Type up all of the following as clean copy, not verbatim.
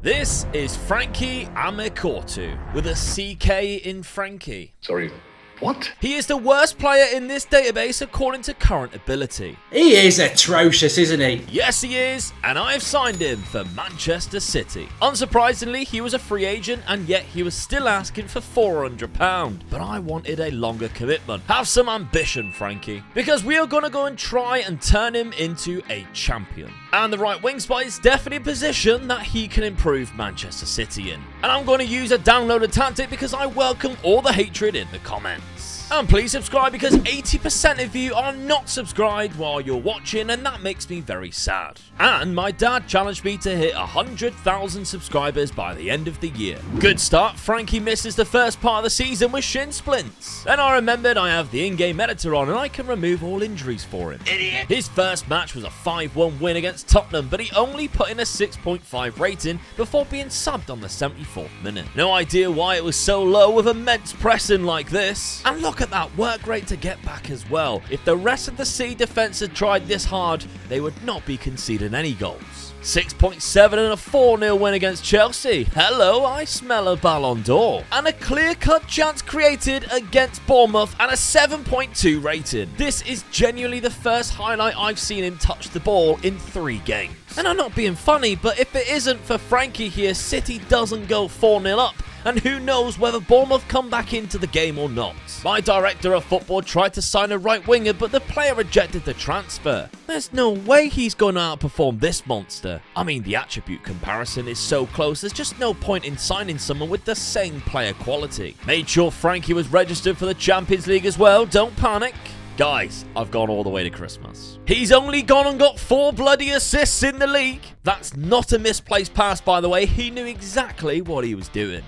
This is Frankie Amekortu with a CK in Frankie. Sorry, what? He is the worst player in this database according to current ability. He is atrocious, isn't he? Yes, he is, and I have signed him for Manchester City. Unsurprisingly, he was a free agent, and yet he was still asking for £400. But I wanted a longer commitment. Have some ambition, Frankie, because we are going to go and try and turn him into a champion. And the right wing spot is definitely a position that he can improve Manchester City in. And I'm going to use a downloaded tactic because I welcome all the hatred in the comments. And please subscribe because 80% of you are not subscribed while you're watching, and that makes me very sad. And my dad challenged me to hit 100,000 subscribers by the end of the year. Good start. Frankie misses the first part of the season with shin splints. Then I remembered I have the in-game editor on and I can remove all injuries for him. Idiot. His first match was a 5-1 win against Tottenham, but he only put in a 6.5 rating before being subbed on the 74th minute. No idea why it was so low with immense pressing like this. And look at that work rate to get back as well. If the rest of the City defense had tried this hard, they would not be conceding any goals. 6.7 and a 4-0 win against Chelsea. Hello, I smell a Ballon d'Or. And a clear-cut chance created against Bournemouth and a 7.2 rating. This is genuinely the first highlight I've seen him touch the ball in 3 games. And I'm not being funny, but if it isn't for Frankie here, City doesn't go 4-0 up. And who knows whether Bournemouth come back into the game or not. My director of football tried to sign a right winger, but the player rejected the transfer. There's no way he's going to outperform this monster. I mean, the attribute comparison is so close, there's just no point in signing someone with the same player quality. Made sure Frankie was registered for the Champions League as well, don't panic. Guys, I've gone all the way to Christmas. He's only gone and got 4 bloody assists in the league. That's not a misplaced pass, by the way. He knew exactly what he was doing.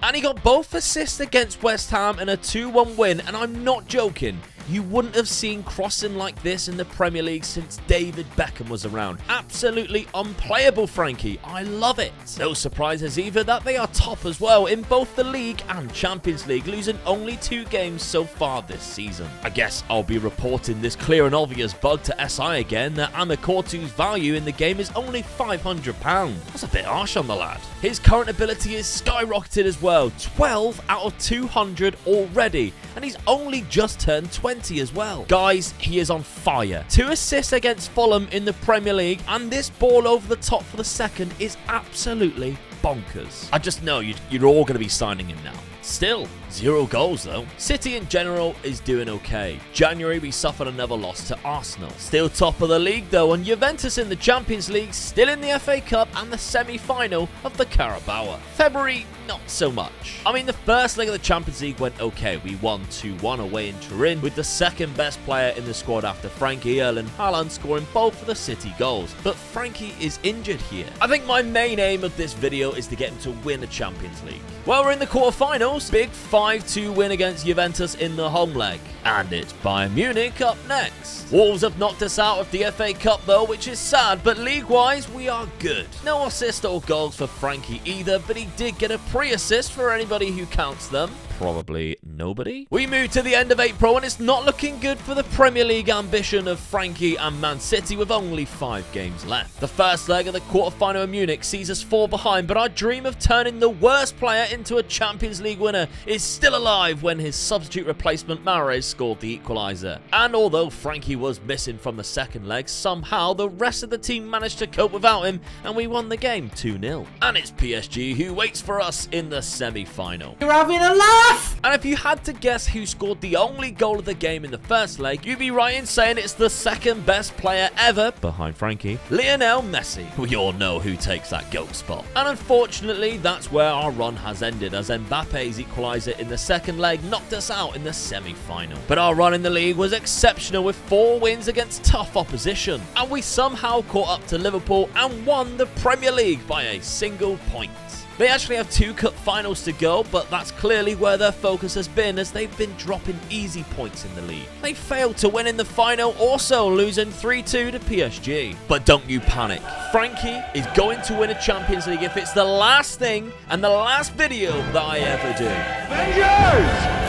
And he got both assists against West Ham in a 2-1 win, and I'm not joking. You wouldn't have seen crossing like this in the Premier League since David Beckham was around. Absolutely unplayable, Frankie. I love it. No surprises either that they are top as well in both the League and Champions League, losing only 2 games so far this season. I guess I'll be reporting this clear and obvious bug to SI again, that Amekortu's value in the game is only £500. That's a bit harsh on the lad. His current ability is skyrocketed as well, 12 out of 200 already, and he's only just turned 20 as well. Guys, he is on fire. 2 assists against Fulham in the Premier League, and this ball over the top for the second is absolutely bonkers. I just know you're all going to be signing him now. Still, 0 goals though. City in general is doing okay. January we suffered another loss to Arsenal. Still top of the league though, and Juventus in the Champions League, still in the FA Cup and the semi-final of the Carabao. February, not so much. I mean, the first leg of the Champions League went okay. We won 2-1 away in Turin with the second best player in the squad after Frankie, Erling Haaland, scoring both of the City goals. But Frankie is injured here. I think my main aim of this video is to get him to win a Champions League. Well, we're in the quarterfinals. Big 5-2 win against Juventus in the home leg. And it's Bayern Munich up next. Wolves have knocked us out of the FA Cup though, which is sad, but league-wise, we are good. No assist or goals for Frankie either, but he did get a pre-assist for anybody who counts them. Probably nobody. We move to the end of April and it's not looking good for the Premier League ambition of Frankie and Man City with only 5 games left. The first leg of the quarterfinal in Munich sees us fall behind, but our dream of turning the worst player into a Champions League winner is still alive when his substitute replacement Mahrez scored the equaliser. And although Frankie was missing from the second leg, somehow the rest of the team managed to cope without him and we won the game 2-0. And it's PSG who waits for us in the semi-final. You're having a laugh! And if you had to guess who scored the only goal of the game in the first leg, you'd be right in saying it's the second best player ever, behind Frankie, Lionel Messi. We all know who takes that goal spot. And unfortunately, that's where our run has ended, as Mbappe's equaliser in the second leg knocked us out in the semi-final. But our run in the league was exceptional with 4 wins against tough opposition. And we somehow caught up to Liverpool and won the Premier League by a single point. They actually have 2 cup finals to go, but that's clearly where their focus has been, as they've been dropping easy points in the league. They failed to win in the final, also losing 3-2 to PSG. But don't you panic. Frankie is going to win a Champions League if it's the last thing and the last video that I ever do. Avengers!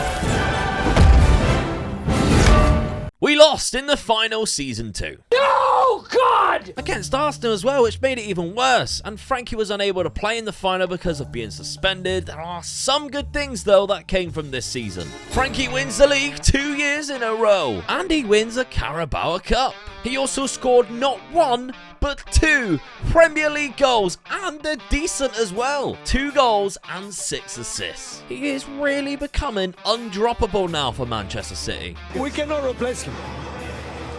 We lost in the final season 2. No! Oh, God! Against Arsenal as well, which made it even worse, and Frankie was unable to play in the final because of being suspended. There are some good things though that came from this season. Frankie wins the league 2 years in a row, and he wins a Carabao Cup. He also scored not 1, but 2 Premier League goals, and they're decent as well. 2 goals and 6 assists. He is really becoming undroppable now for Manchester City. We cannot replace him.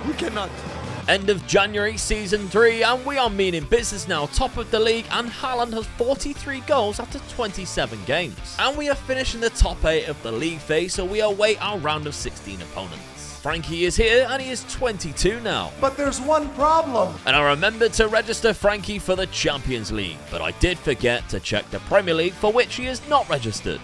We cannot. End of January season 3, and we are meaning business now, top of the league, and Haaland has 43 goals after 27 games. And we are finishing the top 8 of the league phase, so we await our round of 16 opponents. Frankie is here, and he is 22 now. But there's one problem. And I remembered to register Frankie for the Champions League, but I did forget to check the Premier League, for which he is not registered.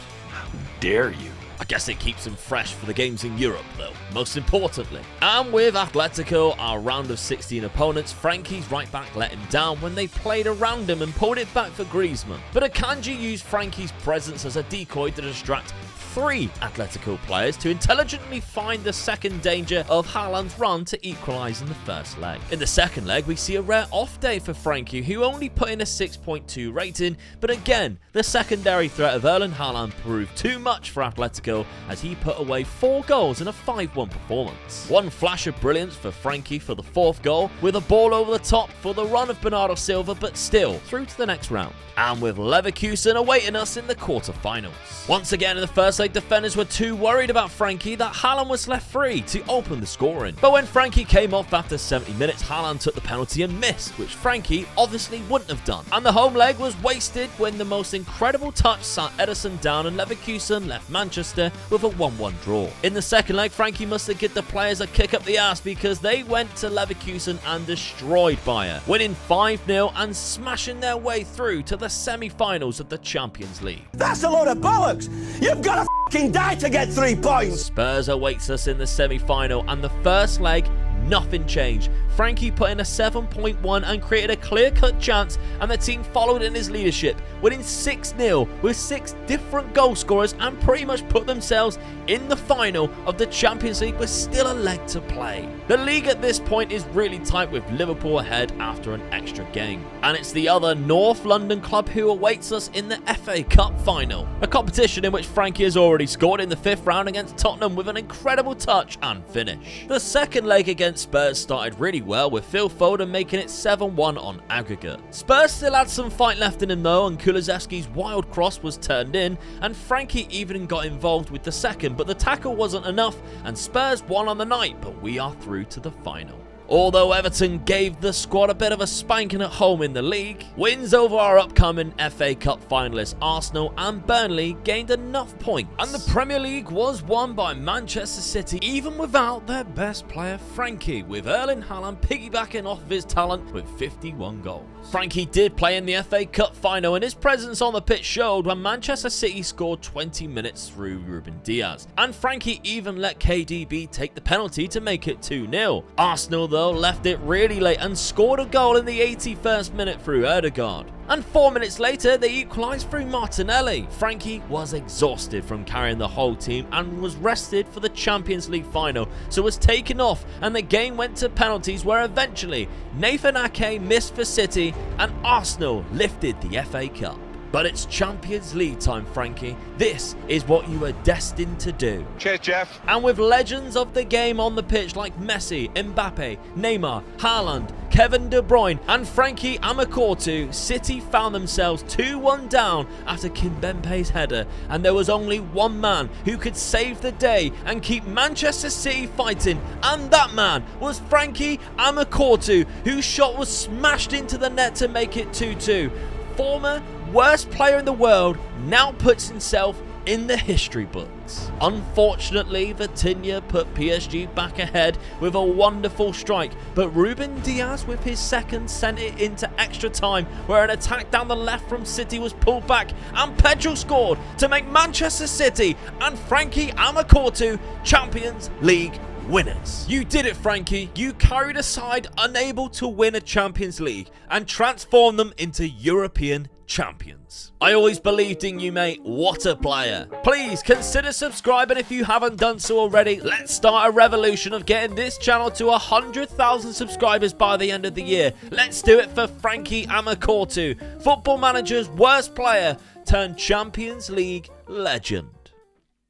Dare you? I guess it keeps him fresh for the games in Europe, though, most importantly. And with Atletico, our round of 16 opponents, Frankie's right back let him down when they played around him and pulled it back for Griezmann. But Akanji used Frankie's presence as a decoy to distract 3 Atletico players to intelligently find the second danger of Haaland's run to equalise in the first leg. In the second leg, we see a rare off day for Frankie, who only put in a 6.2 rating, but again, the secondary threat of Erling Haaland proved too much for Atletico as he put away 4 goals in a 5-1 performance. One flash of brilliance for Frankie for the 4th goal, with a ball over the top for the run of Bernardo Silva, but still through to the next round. And with Leverkusen awaiting us in the quarter-finals. Once again in the first leg, defenders were too worried about Frankie that Haaland was left free to open the scoring. But when Frankie came off after 70 minutes, Haaland took the penalty and missed, which Frankie obviously wouldn't have done. And the home leg was wasted when the most incredible touch sat Ederson down, and Leverkusen left Manchester with a 1-1 draw. In the second leg, Frankie must have given the players a kick up the ass, because they went to Leverkusen and destroyed Bayer, winning 5-0 and smashing their way through to the semi-finals of the Champions League. That's a load of bollocks! You've got to f***ing die to get 3 points! Spurs awaits us in the semi-final, and the first leg, nothing changed. Frankie put in a 7.1 and created a clear-cut chance, and the team followed in his leadership, winning 6-0 with 6 different goal scorers, and pretty much put themselves in the final of the Champions League with still a leg to play. The league at this point is really tight, with Liverpool ahead after an extra game. And it's the other North London club who awaits us in the FA Cup final, a competition in which Frankie has already scored in the 5th round against Tottenham with an incredible touch and finish. The second leg against Spurs started really well, with Phil Foden making it 7-1 on aggregate. Spurs still had some fight left in him though, and Kulusevski's wild cross was turned in, and Frankie even got involved with the second, but the tackle wasn't enough, and Spurs won on the night, but we are through to the final. Although Everton gave the squad a bit of a spanking at home in the league, wins over our upcoming FA Cup finalists Arsenal and Burnley gained enough points. And the Premier League was won by Manchester City, even without their best player Frankie, with Erling Haaland piggybacking off of his talent with 51 goals. Frankie did play in the FA Cup final, and his presence on the pitch showed when Manchester City scored 20 minutes through Ruben Diaz. And Frankie even let KDB take the penalty to make it 2-0. Arsenal though left it really late and scored a goal in the 81st minute through Ødegaard. And 4 minutes later, they equalised through Martinelli. Frankie was exhausted from carrying the whole team and was rested for the Champions League final, so was taken off, and the game went to penalties, where eventually Nathan Ake missed for City and Arsenal lifted the FA Cup. But it's Champions League time, Frankie. This is what you were destined to do. Cheers, Jeff. And with legends of the game on the pitch like Messi, Mbappe, Neymar, Haaland, Kevin De Bruyne and Frankie Amakortu, City found themselves 2-1 down after Kimpembe's header, and there was only one man who could save the day and keep Manchester City fighting, and that man was Frankie Amakortu, whose shot was smashed into the net to make it 2-2. Former worst player in the world now puts himself in the history books. Unfortunately, Vitinha put PSG back ahead with a wonderful strike, but Ruben Diaz with his second sent it into extra time, where an attack down the left from City was pulled back, and Pedro scored to make Manchester City and Frankie Amakortu Champions League winners. You did it, Frankie. You carried a side unable to win a Champions League and transformed them into European champions. I always believed in you, mate. What a player. Please consider subscribing if you haven't done so already. Let's start a revolution of getting this channel to 100,000 subscribers by the end of the year. Let's do it for Frankie Amakortu, Football Manager's worst player turned Champions League legend.